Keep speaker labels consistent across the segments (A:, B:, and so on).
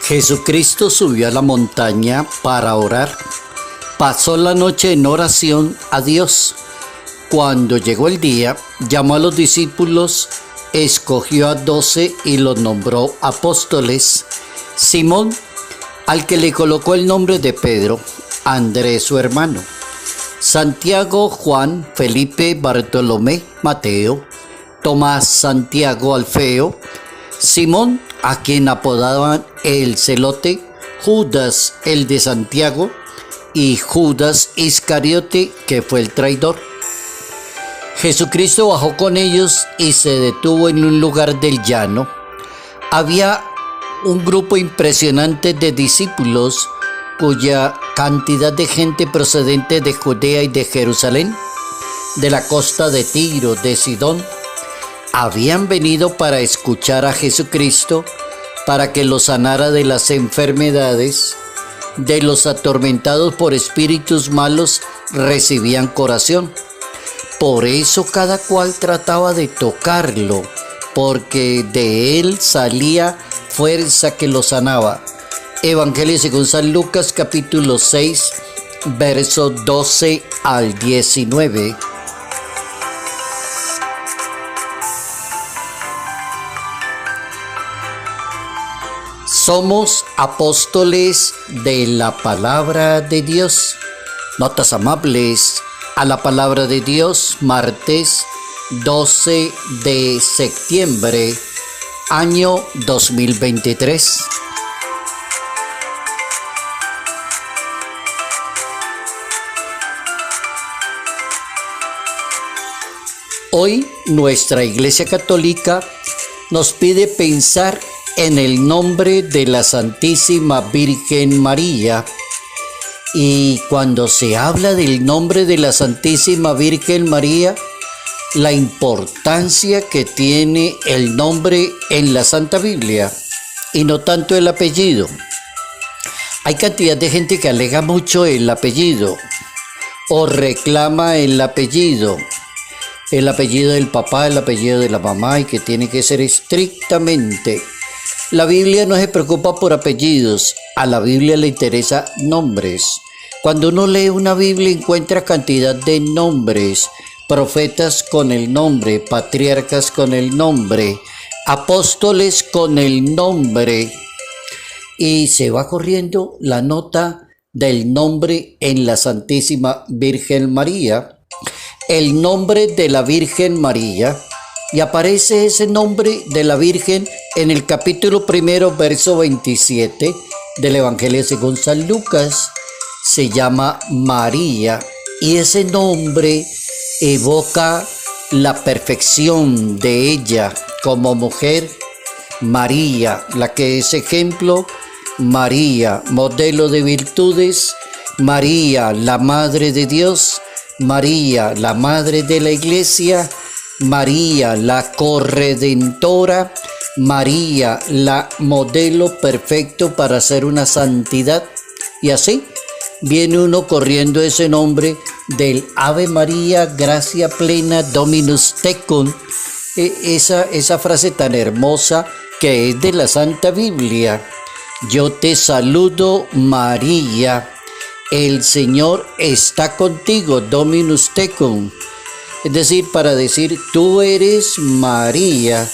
A: Jesucristo subió a la montaña para orar. Pasó la noche en oración a Dios. Cuando llegó el día, llamó a los discípulos, escogió a 12 y los nombró apóstoles. Simón, al que le colocó el nombre de Pedro, Andrés su hermano, Santiago, Juan, Felipe, Bartolomé, Mateo, Tomás, Santiago, Alfeo, Simón, a quien apodaban el Celote, Judas, el de Santiago, y Judas Iscariote, que fue el traidor. Jesucristo bajó con ellos y se detuvo en un lugar del llano. Había un grupo impresionante de discípulos, cuya cantidad de gente procedente de Judea y de Jerusalén, de la costa de Tiro, de Sidón, habían venido para escuchar a Jesucristo, para que los sanara de las enfermedades. De los atormentados por espíritus malos recibían curación. Por eso cada cual trataba de tocarlo, porque de él salía fuerza que lo sanaba. Evangelio según San Lucas, capítulo 6, versos 12 al 19. Somos apóstoles de la palabra de Dios. Notas amables a la palabra de Dios, martes 12 de septiembre, año 2023. Hoy nuestra Iglesia Católica nos pide pensar en el nombre de la Santísima Virgen María. Y cuando se habla del nombre de la Santísima Virgen María, la importancia que tiene el nombre en la Santa Biblia y no tanto el apellido. Hay cantidad de gente que alega mucho el apellido o reclama el apellido del papá, el apellido de la mamá, y que tiene que ser estrictamente. La Biblia no se preocupa por apellidos, a la Biblia le interesa nombres. Cuando uno lee una Biblia encuentra cantidad de nombres, profetas con el nombre, patriarcas con el nombre, apóstoles con el nombre, y se va corriendo la nota del nombre en la Santísima Virgen María, el nombre de la Virgen María. Y aparece ese nombre de la Virgen en el capítulo 1, verso 27 del Evangelio según San Lucas. Se llama María y ese nombre evoca la perfección de ella como mujer. María, la que es ejemplo, María, modelo de virtudes, María, la Madre de Dios, María, la Madre de la Iglesia, María, la corredentora, María, la modelo perfecto para hacer una santidad. Y así viene uno corriendo ese nombre del Ave María, gracia plena, Dominus tecum, esa frase tan hermosa que es de la Santa Biblia. Yo te saludo, María, el Señor está contigo, Dominus tecum. Es decir, para decir, tú eres María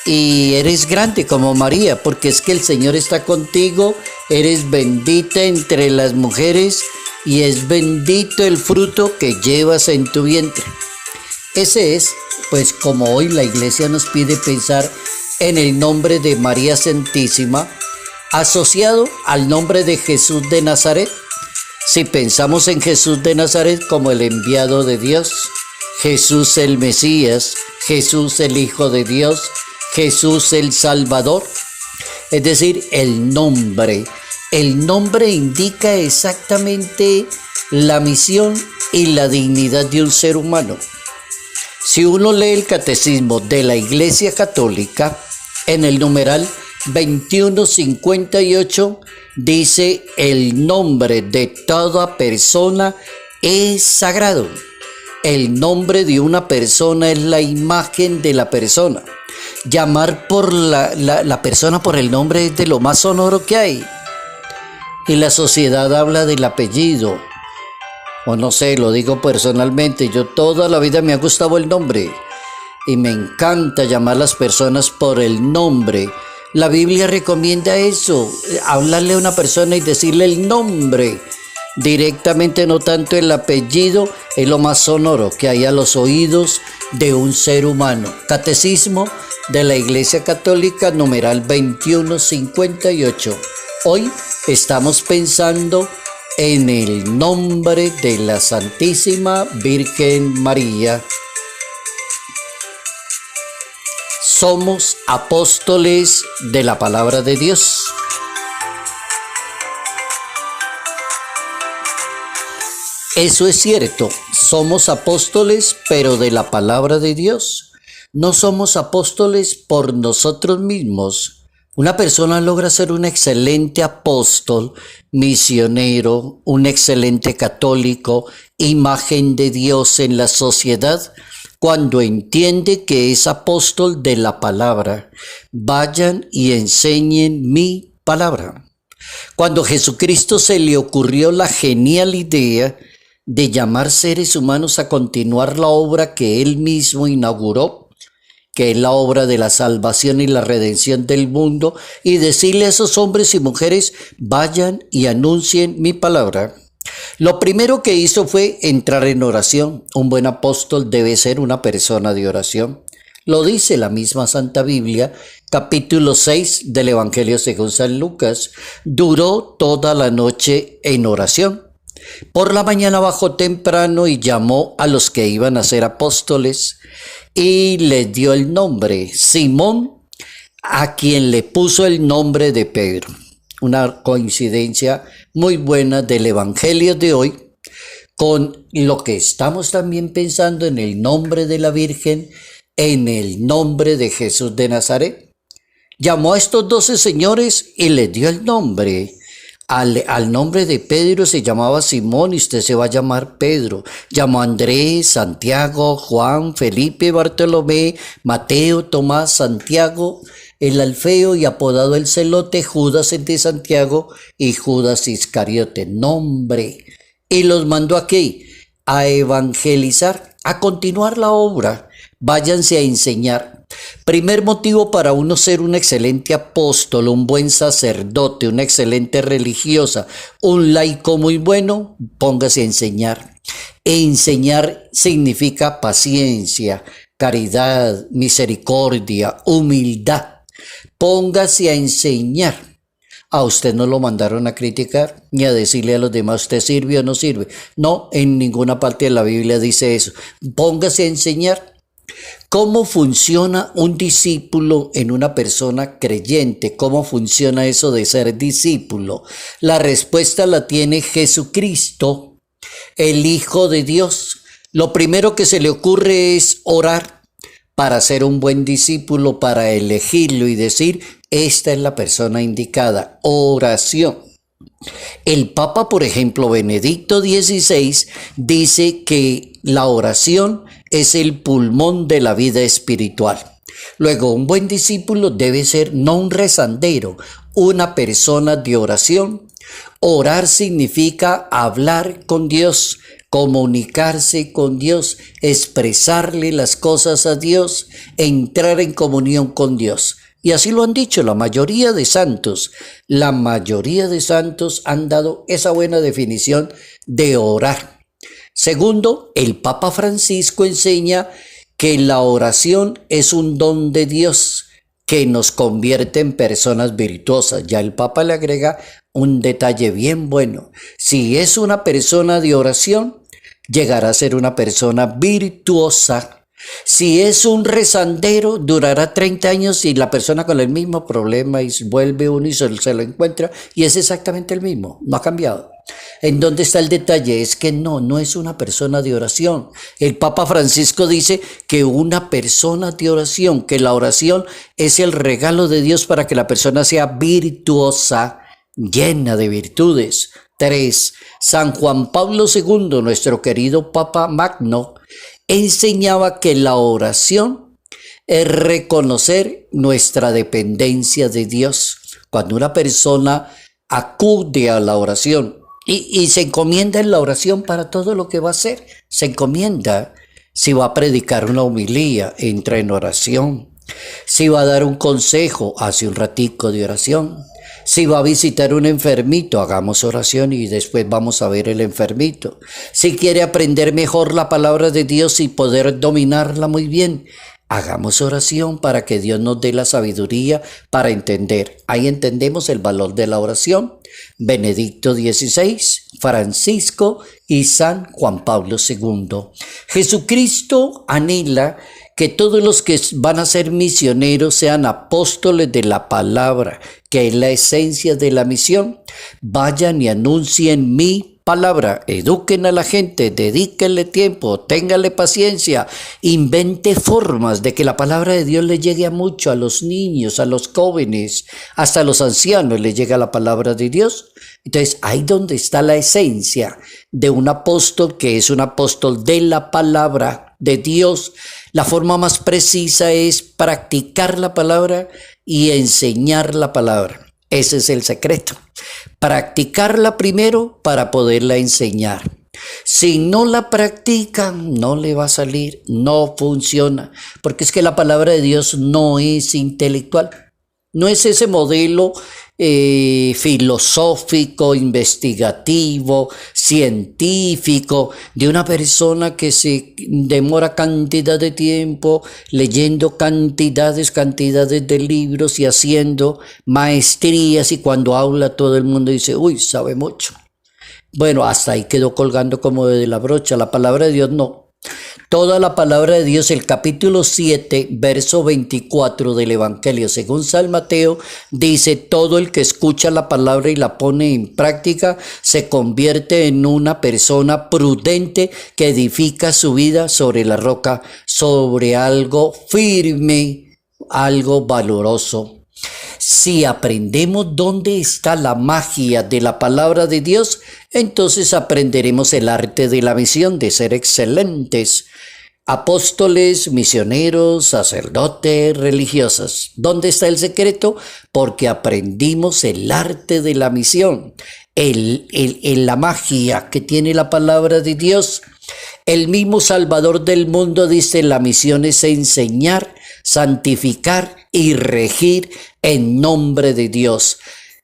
A: y eres grande como María, porque es que el Señor está contigo, eres bendita entre las mujeres y es bendito el fruto que llevas en tu vientre. Ese es, pues, como hoy la Iglesia nos pide pensar en el nombre de María Santísima, asociado al nombre de Jesús de Nazaret. Si pensamos en Jesús de Nazaret como el enviado de Dios, Jesús el Mesías, Jesús el Hijo de Dios, Jesús el Salvador. Es decir, el nombre indica exactamente la misión y la dignidad de un ser humano. Si uno lee el Catecismo de la Iglesia Católica, en el numeral 2158 dice: el nombre de toda persona es sagrado. El nombre de una persona es la imagen de la persona. Llamar por la persona por el nombre es de lo más sonoro que hay. Y la sociedad habla del apellido. O no sé, lo digo personalmente, yo toda la vida me ha gustado el nombre. Y me encanta llamar a las personas por el nombre. La Biblia recomienda eso, hablarle a una persona y decirle el nombre. Directamente, no tanto el apellido, es lo más sonoro que hay a los oídos de un ser humano. Catecismo de la Iglesia Católica, numeral 2158. Hoy estamos pensando en el nombre de la Santísima Virgen María. Somos apóstoles de la palabra de Dios. Eso es cierto, somos apóstoles, pero de la palabra de Dios. No somos apóstoles por nosotros mismos. Una persona logra ser un excelente apóstol, misionero, un excelente católico, imagen de Dios en la sociedad, cuando entiende que es apóstol de la palabra. Vayan y enseñen mi palabra. Cuando a Jesucristo se le ocurrió la genial idea de llamar seres humanos a continuar la obra que él mismo inauguró, que es la obra de la salvación y la redención del mundo, y decirle a esos hombres y mujeres, vayan y anuncien mi palabra. Lo primero que hizo fue entrar en oración. Un buen apóstol debe ser una persona de oración. Lo dice la misma Santa Biblia, capítulo 6 del Evangelio según San Lucas. Duró toda la noche en oración. Por la mañana bajó temprano y llamó a los que iban a ser apóstoles y les dio el nombre, Simón, a quien le puso el nombre de Pedro. Una coincidencia muy buena del Evangelio de hoy con lo que estamos también pensando en el nombre de la Virgen, en el nombre de Jesús de Nazaret. Llamó a estos 12 señores y les dio el nombre. Al nombre de Pedro se llamaba Simón y usted se va a llamar Pedro. Llamó a Andrés, Santiago, Juan, Felipe, Bartolomé, Mateo, Tomás, Santiago, el Alfeo y apodado el Celote, Judas el de Santiago y Judas Iscariote. Nombre. Y los mandó aquí a evangelizar, a continuar la obra. Váyanse a enseñar. Primer motivo para uno ser un excelente apóstol, un buen sacerdote, una excelente religiosa, un laico muy bueno, póngase a enseñar. Enseñar significa paciencia, caridad, misericordia, humildad. Póngase a enseñar. A usted no lo mandaron a criticar ni a decirle a los demás, ¿usted sirve o no sirve? No, en ninguna parte de la Biblia dice eso. Póngase a enseñar. ¿Cómo funciona un discípulo en una persona creyente? ¿Cómo funciona eso de ser discípulo? La respuesta la tiene Jesucristo, el Hijo de Dios. Lo primero que se le ocurre es orar para ser un buen discípulo, para elegirlo y decir, esta es la persona indicada. Oración. El Papa, por ejemplo, Benedicto XVI, dice que la oración es el pulmón de la vida espiritual. Luego, un buen discípulo debe ser no un rezandero, una persona de oración. Orar significa hablar con Dios, comunicarse con Dios, expresarle las cosas a Dios, entrar en comunión con Dios. Y así lo han dicho la mayoría de santos. La mayoría de santos han dado esa buena definición de orar. Segundo, el Papa Francisco enseña que la oración es un don de Dios que nos convierte en personas virtuosas. Ya el Papa le agrega un detalle bien bueno. Si es una persona de oración, llegará a ser una persona virtuosa. Si es un rezandero, durará 30 años y la persona con el mismo problema y vuelve uno y se lo encuentra y es exactamente el mismo, no ha cambiado. ¿En dónde está el detalle? Es que no es una persona de oración. El Papa Francisco dice que una persona de oración, que la oración es el regalo de Dios para que la persona sea virtuosa, llena de virtudes. 3. San Juan Pablo II, nuestro querido Papa Magno, enseñaba que la oración es reconocer nuestra dependencia de Dios. Cuando una persona acude a la oración y se encomienda en la oración para todo lo que va a hacer, se encomienda. Si va a predicar una homilía, entra en oración. Si va a dar un consejo, hace un ratico de oración. Si va a visitar un enfermito, hagamos oración y después vamos a ver el enfermito. Si quiere aprender mejor la palabra de Dios y poder dominarla muy bien, hagamos oración para que Dios nos dé la sabiduría para entender. Ahí entendemos el valor de la oración. Benedicto XVI, Francisco y San Juan Pablo II. Jesucristo anhela que todos los que van a ser misioneros sean apóstoles de la palabra, que es la esencia de la misión. Vayan y anuncien mi palabra, eduquen a la gente, dedíquenle tiempo, ténganle paciencia, invente formas de que la palabra de Dios le llegue a mucho, a los niños, a los jóvenes, hasta a los ancianos les llega la palabra de Dios. Entonces, ahí donde está la esencia de un apóstol, que es un apóstol de la palabra de Dios. La forma más precisa es practicar la palabra y enseñar la palabra. Ese es el secreto. Practicarla primero para poderla enseñar. Si no la practican, no le va a salir, no funciona. Porque es que la palabra de Dios no es intelectual. No es ese modelo filosófico, investigativo, científico, de una persona que se demora cantidad de tiempo leyendo cantidades de libros y haciendo maestrías, y cuando habla todo el mundo dice, uy, sabe mucho. Bueno, hasta ahí quedó colgando como de la brocha. La palabra de Dios no. Toda la palabra de Dios, el capítulo 7, verso 24 del Evangelio según San Mateo, dice: todo el que escucha la palabra y la pone en práctica se convierte en una persona prudente que edifica su vida sobre la roca, sobre algo firme, algo valoroso. Si aprendemos dónde está la magia de la palabra de Dios, entonces aprenderemos el arte de la misión, de ser excelentes apóstoles, misioneros, sacerdotes, religiosas. ¿Dónde está el secreto? Porque aprendimos el arte de la misión, la magia que tiene la palabra de Dios. El mismo Salvador del mundo dice: la misión es enseñar, santificar y regir en nombre de Dios.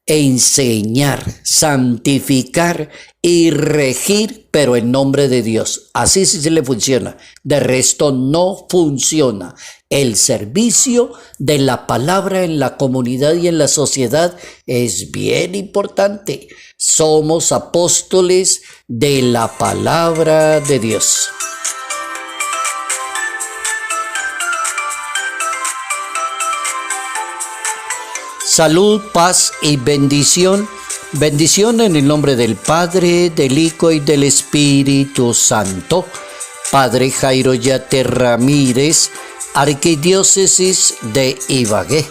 A: Enseñar, santificar y regir, pero en nombre de Dios. Así sí se le funciona. De resto no funciona. El servicio de la palabra en la comunidad y en la sociedad es bien importante. Somos apóstoles de la palabra de Dios. Salud, paz y bendición. Bendición en el nombre del Padre, del Hijo y del Espíritu Santo. Padre Jairo Yate Ramírez, Arquidiócesis de Ibagué.